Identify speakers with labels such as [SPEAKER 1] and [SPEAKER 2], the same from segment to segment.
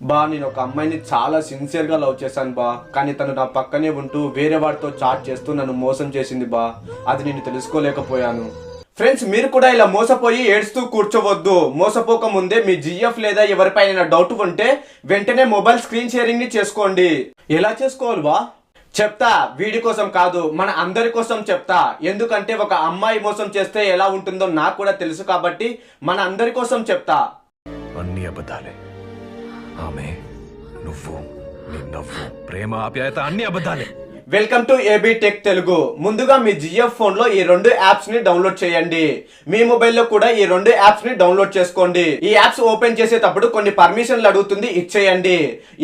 [SPEAKER 1] బా నేను ఒక అమ్మాయిని చాలా సిన్సియర్గా లవ్ చేశాను బా, కానీ తను నా పక్కనే ఉంటూ వేరే వాడితో చాట్ చేస్తూ నన్ను మోసం చేసింది బా. అది నేను తెలుసుకోలేకపోయాను. ఫ్రెండ్స్, మీరు కూడా ఇలా మోసపోయి ఏడుస్తూ కూర్చోవద్దు. మోసపోక ముందే మీ జిఎఫ్ లేదా ఎవరిపైన డౌట్ ఉంటే వెంటనే మొబైల్ స్క్రీన్ షేరింగ్ ని చేసుకోండి. ఎలా చేసుకోవాలి బా? చెప్తా. వీడి కోసం కాదు, మన అందరి కోసం చెప్తా. ఎందుకంటే ఒక అమ్మాయి మోసం చేస్తే ఎలా ఉంటుందో నాకు కూడా తెలుసు కాబట్టి మన అందరి కోసం చెప్తా.
[SPEAKER 2] అన్ని అబద్ధాలే. ఆమె, నువ్వు, నీ నవ్వు, ప్రేమ, ఆప్యాయత అన్ని అబద్ధాలే.
[SPEAKER 1] Welcome to AB tech Telugu. ముందుగా మీ జిఎఫ్ ఫోన్ లో ఈ 2 యాప్స్ ని డౌన్లోడ్ చేయండి. మీ మొబైల్లో కూడా ఈ 2 యాప్స్ ని డౌన్లోడ్ చేసుకోండి. ఈ యాప్స్ ఓపెన్ చేసేటప్పుడు కొన్ని పర్మిషన్లు అడుగుతుంది, ఇచ్చేయండి.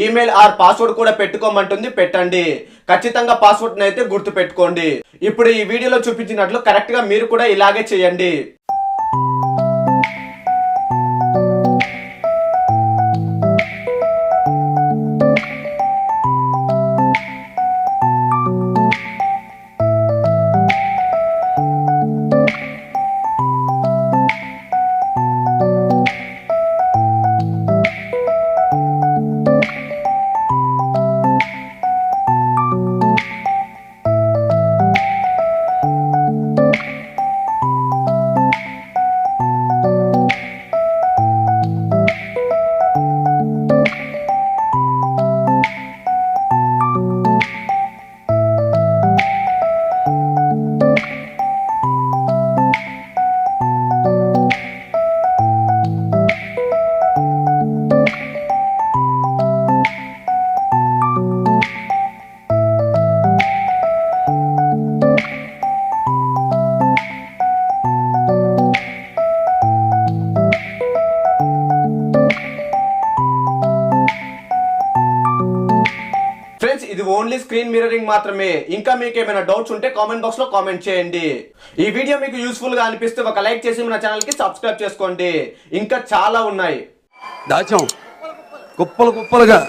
[SPEAKER 1] ఈమెయిల్ ఆర్ పాస్వర్డ్ కూడా పెట్టుకోమంటుంది, పెట్టండి. ఖచ్చితంగా పాస్వర్డ్ అయితే గుర్తు పెట్టుకోండి. ఇప్పుడు ఈ వీడియోలో చూపించినట్లు కరెక్ట్ గా మీరు కూడా ఇలాగే చేయండి. ఫ్రెండ్స్, ఇది ఓన్లీ స్క్రీన్ మిర్రరింగ్ మాత్రమే. ఇంకా మీకు ఏమైనా డౌట్స్ ఉంటే కామెంట్ బాక్స్ లో కామెంట్ చేయండి. ఈ వీడియో మీకు యూస్ఫుల్ గా అనిపిస్తే ఒక లైక్ చేసి మన ఛానల్ కి సబ్స్క్రైబ్ చేసుకోండి. ఇంకా చాలా ఉన్నాయి.
[SPEAKER 3] దాచాం కుప్పలు కుప్పలుగా.